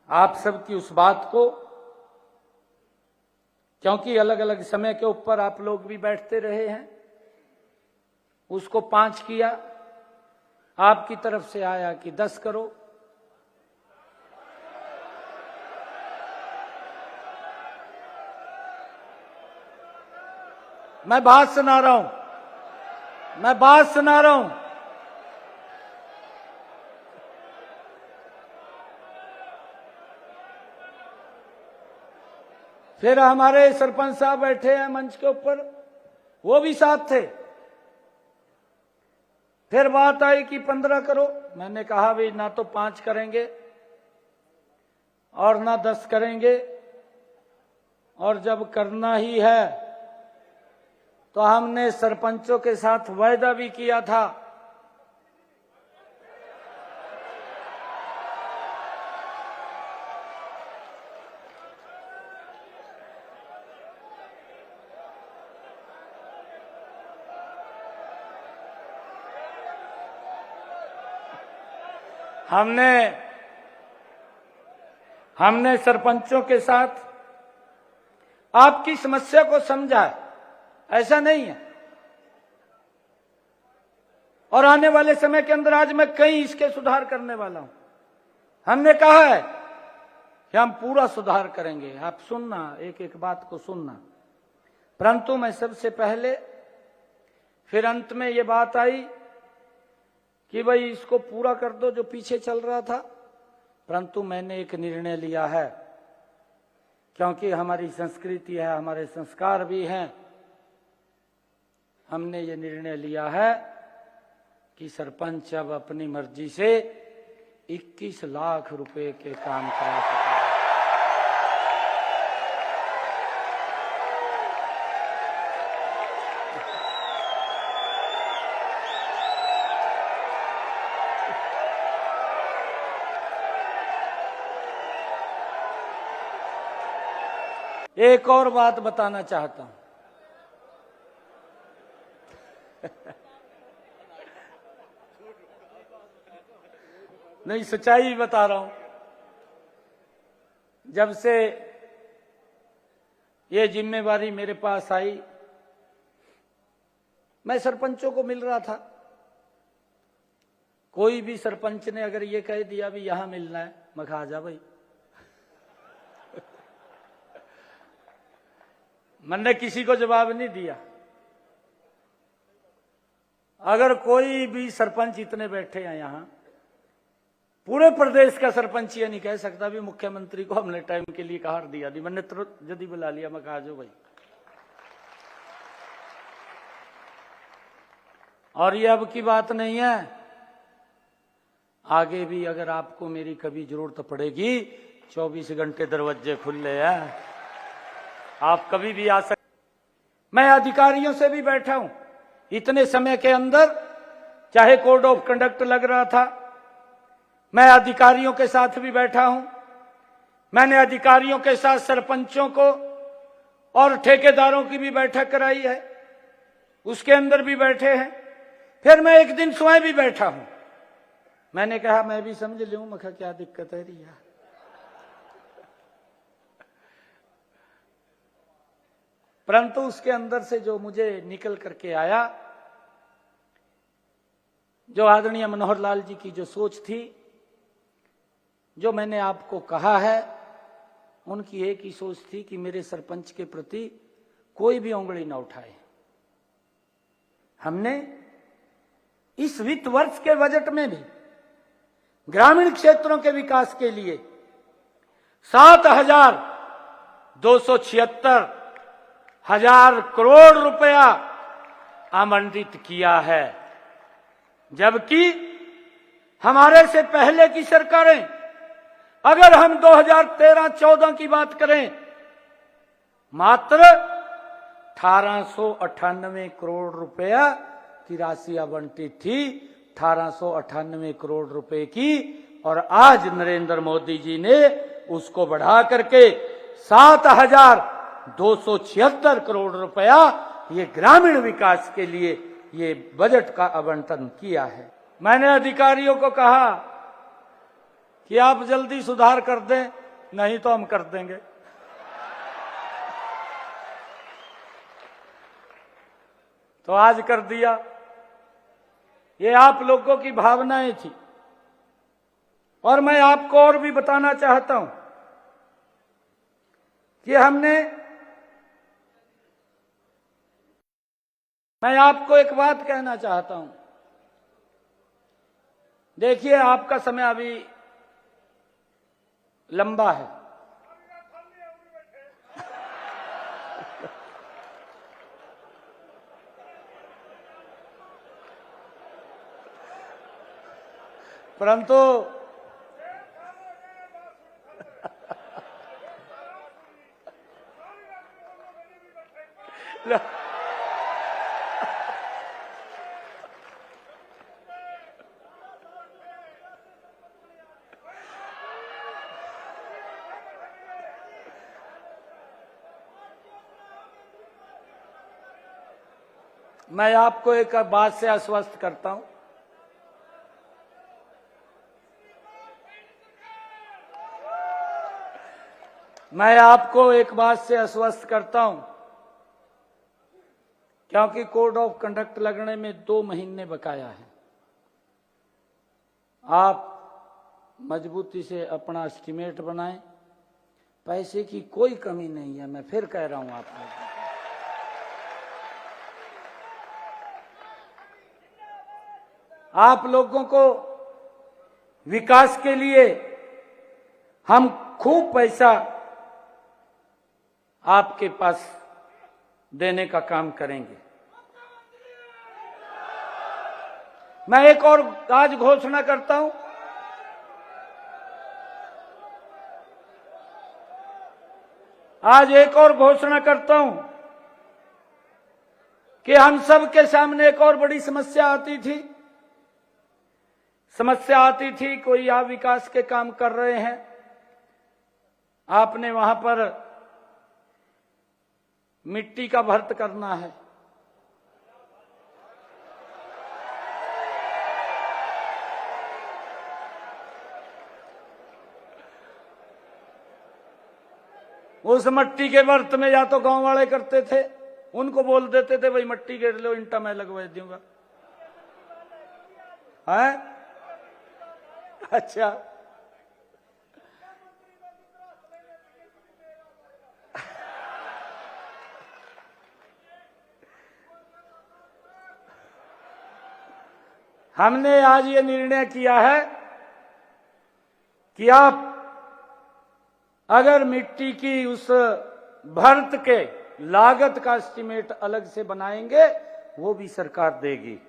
आप सबकी उस बात को, क्योंकि अलग अलग समय के ऊपर आप लोग भी बैठते रहे हैं, उसको 5 किया। आपकी तरफ से आया कि 10 करो। मैं बात सुना रहा हूं, मैं बात सुना रहा हूं। फिर हमारे सरपंच साहब बैठे हैं मंच के ऊपर, वो भी साथ थे। फिर बात आई कि 15 करो। मैंने कहा भाई ना तो 5 करेंगे और ना 10 करेंगे, और जब करना ही है तो हमने सरपंचों के साथ वायदा भी किया था हमने सरपंचों के साथ आपकी समस्या को समझा है, ऐसा नहीं है। और आने वाले समय के अंदर आज मैं कई इसके सुधार करने वाला हूं। हमने कहा है कि हम पूरा सुधार करेंगे। आप सुनना, एक एक बात को सुनना। परंतु मैं सबसे पहले, फिर अंत में ये बात आई कि भाई इसको पूरा कर दो जो पीछे चल रहा था। परंतु मैंने एक निर्णय लिया है, क्योंकि हमारी संस्कृति है, हमारे संस्कार भी हैं। हमने ये निर्णय लिया है कि सरपंच अब अपनी मर्जी से 21 लाख रुपए के काम करा सकता है। एक और बात बताना चाहता हूं। नहीं, सच्चाई बता रहा हूं। जब से ये जिम्मेवारी मेरे पास आई, मैं सरपंचों को मिल रहा था। कोई भी सरपंच ने अगर ये कह दिया भी यहां मिलना है, मैं कहा, आ जा भाई। मैंने किसी को जवाब नहीं दिया। अगर कोई भी सरपंच, इतने बैठे हैं यहां, पूरे प्रदेश का सरपंच ये नहीं कह सकता भी मुख्यमंत्री को हमने टाइम के लिए कहा दिया दी। मैंने तुरंत जल्दी बुला लिया, मैं कहा जो भाई। और ये अब की बात नहीं है, आगे भी अगर आपको मेरी कभी जरूरत पड़ेगी, 24 घंटे दरवाजे खुले हैं, आप कभी भी आ सकते। मैं अधिकारियों से भी बैठा हूं इतने समय के अंदर, चाहे कोड ऑफ कंडक्ट लग रहा था, मैं अधिकारियों के साथ भी बैठा हूं। मैंने अधिकारियों के साथ सरपंचों को और ठेकेदारों की भी बैठक कराई है, उसके अंदर भी बैठे हैं। फिर मैं एक दिन स्वयं भी बैठा हूं। मैंने कहा मैं भी समझ लूं, मैं कहा क्या दिक्कत है रिया। परंतु उसके अंदर से जो मुझे निकल करके आया, जो आदरणीय मनोहर लाल जी की जो सोच थी, जो मैंने आपको कहा है, उनकी एक ही सोच थी कि मेरे सरपंच के प्रति कोई भी उंगली न उठाए। हमने इस वित्त वर्ष के बजट में भी ग्रामीण क्षेत्रों के विकास के लिए 7,276 करोड़ रुपया आवंटित किया है। जबकि हमारे से पहले की सरकारें, अगर हम 2013-14 की बात करें, मात्र 1898 करोड़ रुपया की राशि आवंटित थी, 1898 करोड़ रुपए की। और आज नरेंद्र मोदी जी ने उसको बढ़ा करके 7,276 करोड़ रुपया ये ग्रामीण विकास के लिए ये बजट का आवंटन किया है। मैंने अधिकारियों को कहा कि आप जल्दी सुधार कर दें, नहीं तो हम कर देंगे। तो आज कर दिया। ये आप लोगों की भावनाएं थी। और मैं आपको और भी बताना चाहता हूं कि मैं आपको एक बात कहना चाहता हूं। देखिए, आपका समय अभी लंबा है। परंतु मैं आपको एक बात से आश्वस्त करता हूं। मैं आपको एक बात से आश्वस्त करता हूं, क्योंकि कोड ऑफ कंडक्ट लगने में 2 महीने बकाया है। आप मजबूती से अपना एस्टीमेट बनाएं। पैसे की कोई कमी नहीं है, मैं फिर कह रहा हूं आपको। आप लोगों को विकास के लिए हम खूब पैसा आपके पास देने का काम करेंगे। मैं एक और आज घोषणा करता हूं। आज एक और घोषणा करता हूं कि हम सब के सामने एक और बड़ी समस्या आती थी। कोई आप विकास के काम कर रहे हैं, आपने वहां पर मिट्टी का भर्त करना है। उस मिट्टी के भर्त में या तो गांव वाले करते थे, उनको बोल देते थे भाई मिट्टी के लो, ईंटा मैं लगवा दूंगा। है अच्छा, हमने आज ये निर्णय किया है कि आप अगर मिट्टी की उस भर्त के लागत का एस्टीमेट अलग से बनाएंगे, वो भी सरकार देगी।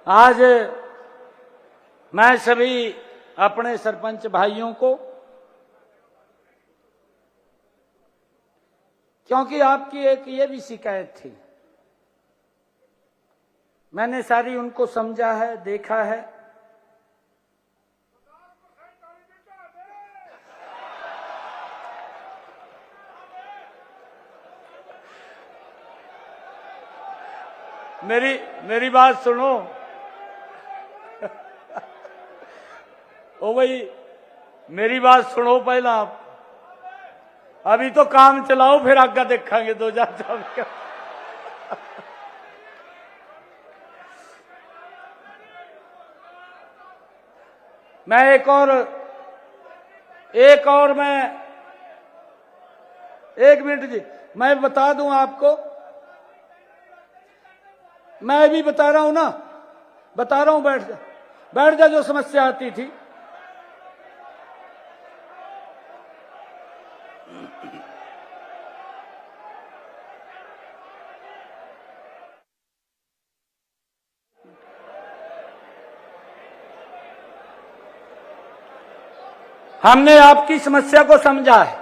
आज मैं सभी अपने सरपंच भाइयों को, क्योंकि आपकी एक ये भी शिकायत थी, मैंने सारी उनको समझा है, देखा है। मेरी बात सुनो। ओ भाई, मेरी बात सुनो पहला आप। अभी तो काम चलाओ, फिर आगे देखेंगे 2024 का। मैं एक और मैं 1 मिनट जी, मैं बता दूं आपको। मैं भी बता रहा हूं ना, बता रहा हूं। बैठ जा। जो समस्या आती थी, हमने आपकी समस्या को समझा है।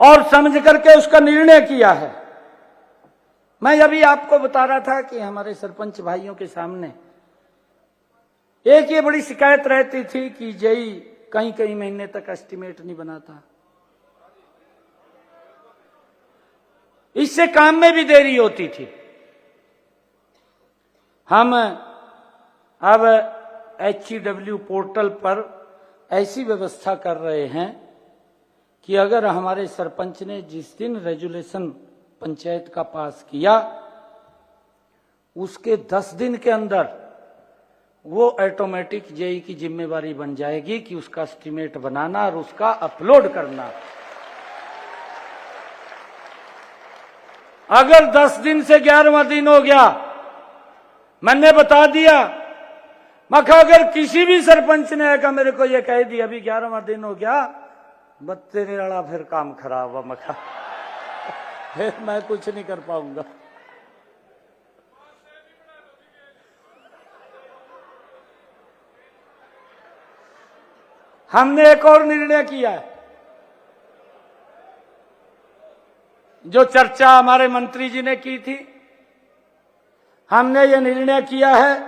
और समझ करके उसका निर्णय किया है। मैं अभी आपको बता रहा था कि हमारे सरपंच भाइयों के सामने एक ये बड़ी शिकायत रहती थी कि जेई कई कई महीने तक एस्टिमेट नहीं बनाता, इससे काम में भी देरी होती थी। हम अब HEW पोर्टल पर ऐसी व्यवस्था कर रहे हैं कि अगर हमारे सरपंच ने जिस दिन रेजुलेशन पंचायत का पास किया उसके 10 दिन के अंदर वो ऑटोमेटिक जेई की जिम्मेवारी बन जाएगी कि उसका एस्टीमेट बनाना और उसका अपलोड करना। अगर 10 दिन से 11वां दिन हो गया, मैंने बता दिया, मैं कहा अगर किसी भी सरपंच ने कहा मेरे को ये कह दिया अभी 11वां दिन हो गया, बस तेरे वाला फिर काम खराब हुआ, मैं कहा फिर मैं कुछ नहीं कर पाऊंगा। हमने एक और निर्णय किया है, जो चर्चा हमारे मंत्री जी ने की थी। हमने ये निर्णय किया है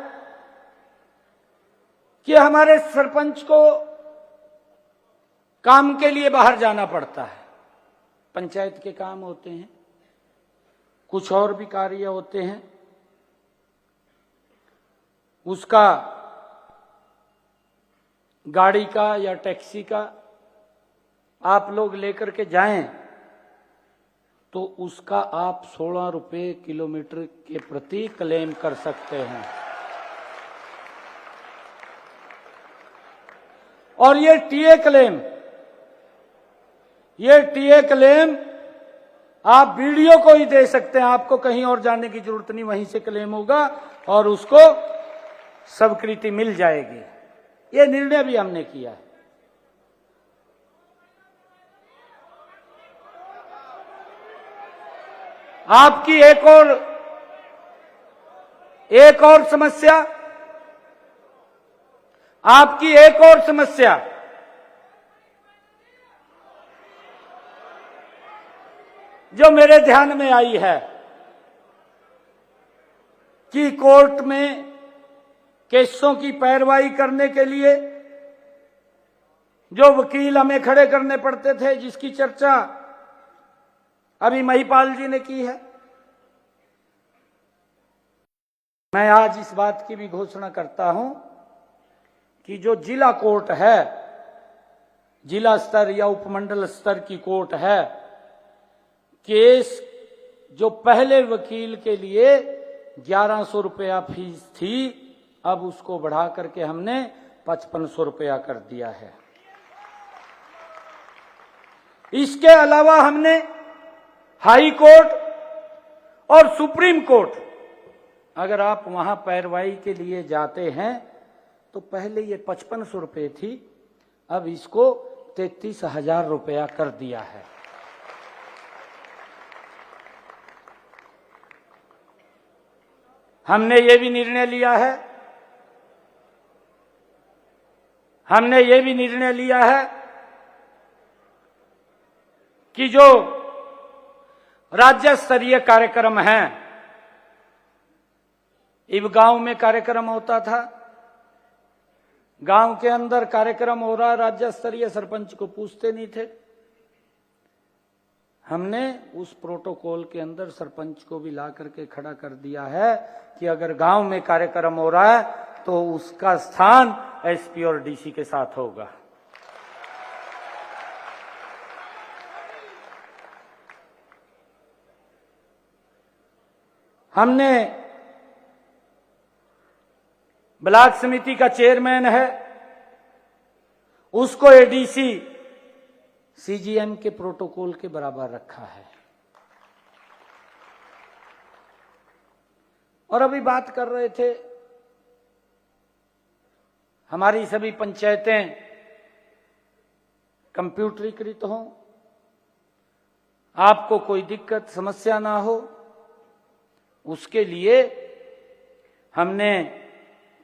कि हमारे सरपंच को काम के लिए बाहर जाना पड़ता है, पंचायत के काम होते हैं, कुछ और भी कार्य होते हैं, उसका गाड़ी का या टैक्सी का आप लोग लेकर के जाएं तो उसका आप 16 रुपये किलोमीटर के प्रति क्लेम कर सकते हैं। और ये टीए क्लेम आप वीडियो को ही दे सकते हैं, आपको कहीं और जाने की जरूरत नहीं, वहीं से क्लेम होगा और उसको स्वीकृति मिल जाएगी। ये निर्णय भी हमने किया है। आपकी एक और समस्या, आपकी एक और समस्या जो मेरे ध्यान में आई है कि कोर्ट में केसों की पैरवाई करने के लिए जो वकील हमें खड़े करने पड़ते थे, जिसकी चर्चा अभी महिपाल जी ने की है, मैं आज इस बात की भी घोषणा करता हूं कि जो जिला कोर्ट है, जिला स्तर या उपमंडल स्तर की कोर्ट है, केस जो पहले वकील के लिए 1100 रुपया फीस थी, अब उसको बढ़ा करके हमने 5500 रुपया कर दिया है। इसके अलावा हमने हाई कोर्ट और सुप्रीम कोर्ट, अगर आप वहां पैरवाई के लिए जाते हैं तो पहले ये 5500 रुपये थी, अब इसको 33,000 रुपया कर दिया है। हमने ये भी निर्णय लिया है कि जो राज्य स्तरीय कार्यक्रम हैं, इब गांव में कार्यक्रम होता था, गांव के अंदर कार्यक्रम हो रहा, राज्य स्तरीय सरपंच को पूछते नहीं थे। हमने उस प्रोटोकॉल के अंदर सरपंच को भी ला करके खड़ा कर दिया है कि अगर गांव में कार्यक्रम हो रहा है तो उसका स्थान एसपी और डीसी के साथ होगा। हमने ब्लॉक समिति का चेयरमैन है, उसको एडीसी सीजीएम के प्रोटोकॉल के बराबर रखा है। और अभी बात कर रहे थे, हमारी सभी पंचायतें कंप्यूटरीकृत हों, आपको कोई दिक्कत समस्या ना हो, उसके लिए हमने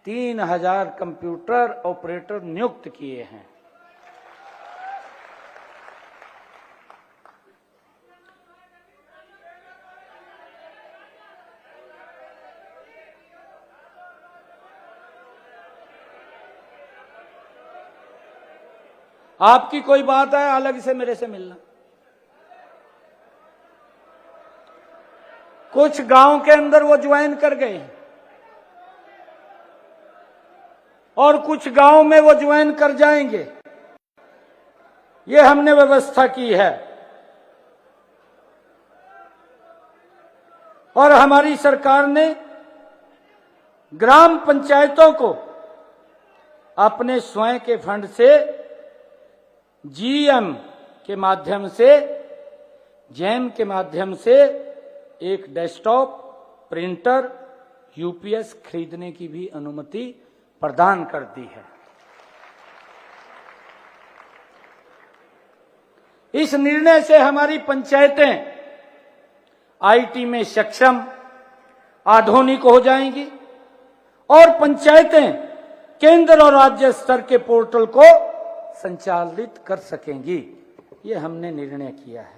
3000 कंप्यूटर ऑपरेटर नियुक्त किए हैं। आपकी कोई बात है अलग से मेरे से मिलना। कुछ गांव के अंदर वो ज्वाइन कर गए और कुछ गांव में वो ज्वाइन कर जाएंगे। ये हमने व्यवस्था की है और हमारी सरकार ने ग्राम पंचायतों को अपने स्वयं के फंड से जीएम के माध्यम से, जैम के माध्यम से एक डेस्कटॉप, प्रिंटर, यूपीएस खरीदने की भी अनुमति प्रदान कर दी है। इस निर्णय से हमारी पंचायतें आईटी में सक्षम, आधुनिक हो जाएंगी और पंचायतें केंद्र और राज्य स्तर के पोर्टल को संचालित कर सकेंगी। ये हमने निर्णय किया है।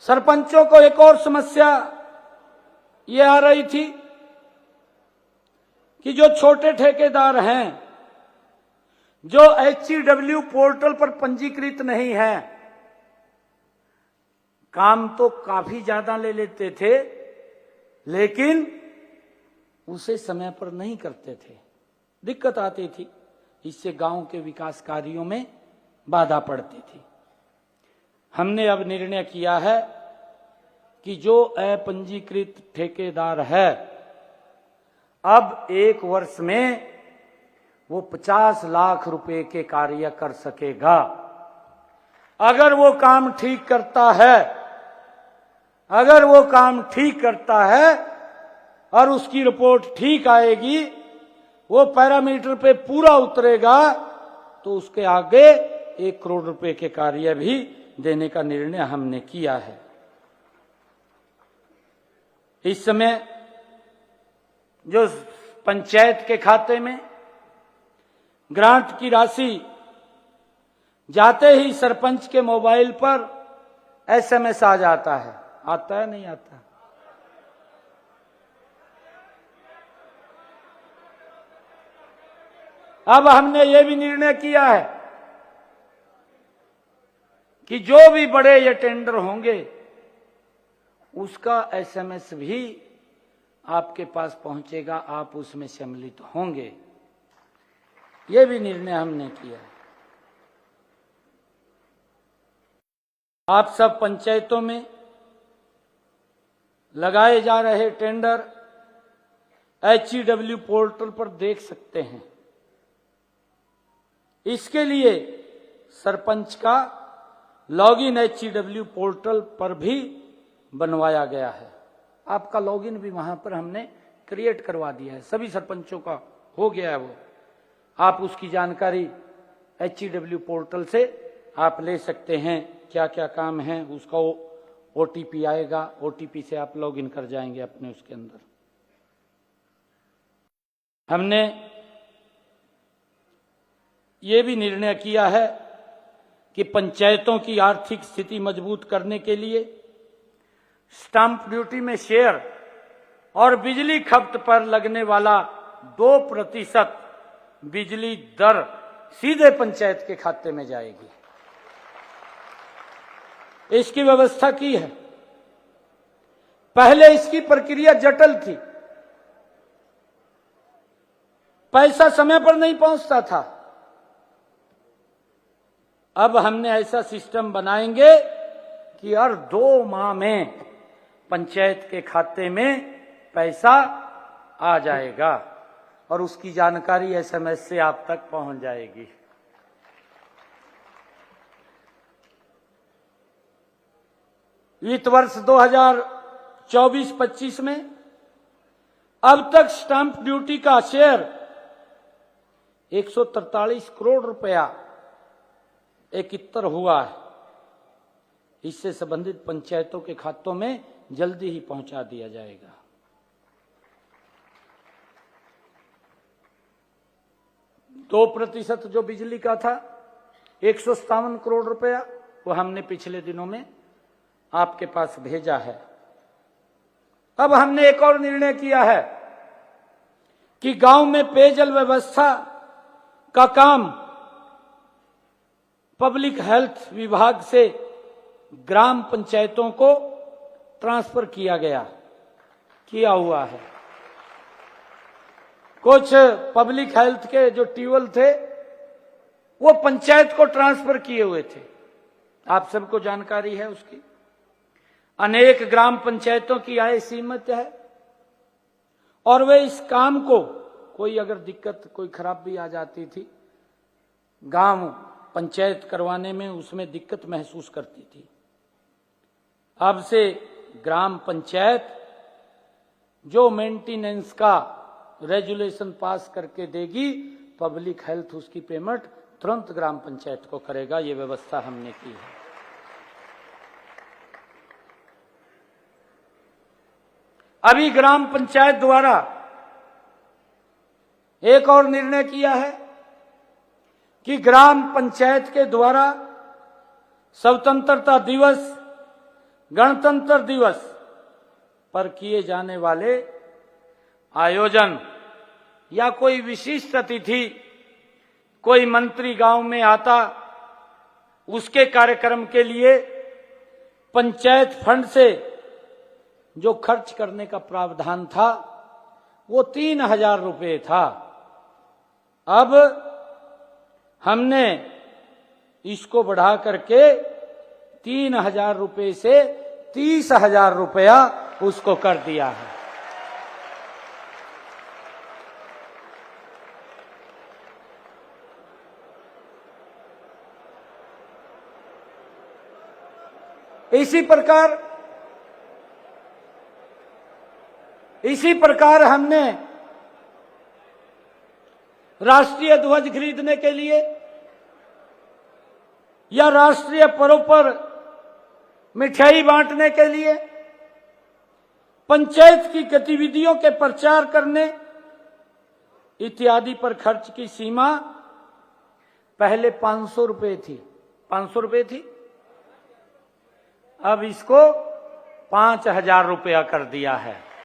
सरपंचों को एक और समस्या ये आ रही थी कि जो छोटे ठेकेदार हैं, जो HCW पोर्टल पर पंजीकृत नहीं है, काम तो काफी ज्यादा ले लेते थे लेकिन उसे समय पर नहीं करते थे, दिक्कत आती थी। इससे गांव के विकास कार्यों में बाधा पड़ती थी। हमने अब निर्णय किया है कि जो अपंजीकृत ठेकेदार है, अब 1 वर्ष में वो 50 लाख रुपए के कार्य कर सकेगा। अगर वो काम ठीक करता है, अगर वो काम ठीक करता है और उसकी रिपोर्ट ठीक आएगी, वो पैरामीटर पे पूरा उतरेगा, तो उसके आगे 1 करोड़ रुपए के कार्य भी देने का निर्णय हमने किया है। इस समय जो पंचायत के खाते में ग्रांट की राशि जाते ही सरपंच के मोबाइल पर एसएमएस आ जाता है, आता है नहीं आता? अब हमने ये भी निर्णय किया है कि जो भी बड़े ये टेंडर होंगे उसका एसएमएस भी आपके पास पहुंचेगा, आप उसमें सम्मिलित होंगे। ये भी निर्णय हमने किया है। आप सब पंचायतों में लगाए जा रहे टेंडर HCW पोर्टल पर देख सकते हैं। इसके लिए सरपंच का लॉगिन HCW पोर्टल पर भी बनवाया गया है। आपका लॉगिन भी वहां पर हमने क्रिएट करवा दिया है, सभी सरपंचों का हो गया है वो। आप उसकी जानकारी HCW पोर्टल से आप ले सकते हैं, क्या क्या काम है, उसका OTP आएगा, OTP से आप लॉगिन कर जाएंगे अपने उसके अंदर। हमने ये भी निर्णय किया है कि पंचायतों की आर्थिक स्थिति मजबूत करने के लिए स्टाम्प ड्यूटी में शेयर और बिजली खपत पर लगने वाला 2% बिजली दर सीधे पंचायत के खाते में जाएगी। इसकी व्यवस्था की है। पहले इसकी प्रक्रिया जटिल थी, पैसा समय पर नहीं पहुंचता था। अब हमने ऐसा सिस्टम बनाएंगे कि हर 2 माह में पंचायत के खाते में पैसा आ जाएगा और उसकी जानकारी एसएमएस से आप तक पहुंच जाएगी। वित्त वर्ष 2024-25 में अब तक स्टाम्प ड्यूटी का शेयर 143 करोड़ रुपया एकत्र हुआ है। इससे संबंधित पंचायतों के खातों में जल्दी ही पहुंचा दिया जाएगा। तो 2% जो बिजली का था 157 करोड़ रुपया वो हमने पिछले दिनों में आपके पास भेजा है। अब हमने एक और निर्णय किया है कि गांव में पेयजल व्यवस्था का काम पब्लिक हेल्थ विभाग से ग्राम पंचायतों को ट्रांसफर किया हुआ है। कुछ पब्लिक हेल्थ के जो ट्यूबवेल थे वो पंचायत को ट्रांसफर किए हुए थे, आप सबको जानकारी है उसकी। अनेक ग्राम पंचायतों की आय सीमित है और वे इस काम को कोई अगर दिक्कत कोई खराबी आ जाती थी गांव पंचायत करवाने में उसमें दिक्कत महसूस करती थी। अब से ग्राम पंचायत जो मेंटेनेंस का रेजुलेशन पास करके देगी, पब्लिक हेल्थ उसकी पेमेंट तुरंत ग्राम पंचायत को करेगा। ये व्यवस्था हमने की है। अभी ग्राम पंचायत द्वारा एक और निर्णय किया है कि ग्राम पंचायत के द्वारा स्वतंत्रता दिवस, गणतंत्र दिवस पर किए जाने वाले आयोजन या कोई विशिष्ट अतिथि, कोई मंत्री गांव में आता, उसके कार्यक्रम के लिए पंचायत फंड से जो खर्च करने का प्रावधान था वो 3,000 रुपये था। अब हमने इसको बढ़ा करके 3,000 रुपये से 30,000 रुपया उसको कर दिया है। इसी प्रकार हमने राष्ट्रीय ध्वज खरीदने के लिए या राष्ट्रीय पर्व पर मिठाई बांटने के लिए, पंचायत की गतिविधियों के प्रचार करने इत्यादि पर खर्च की सीमा पहले 500 रुपये थी, 500 रुपये थी, अब इसको 5,000 रुपया कर दिया है।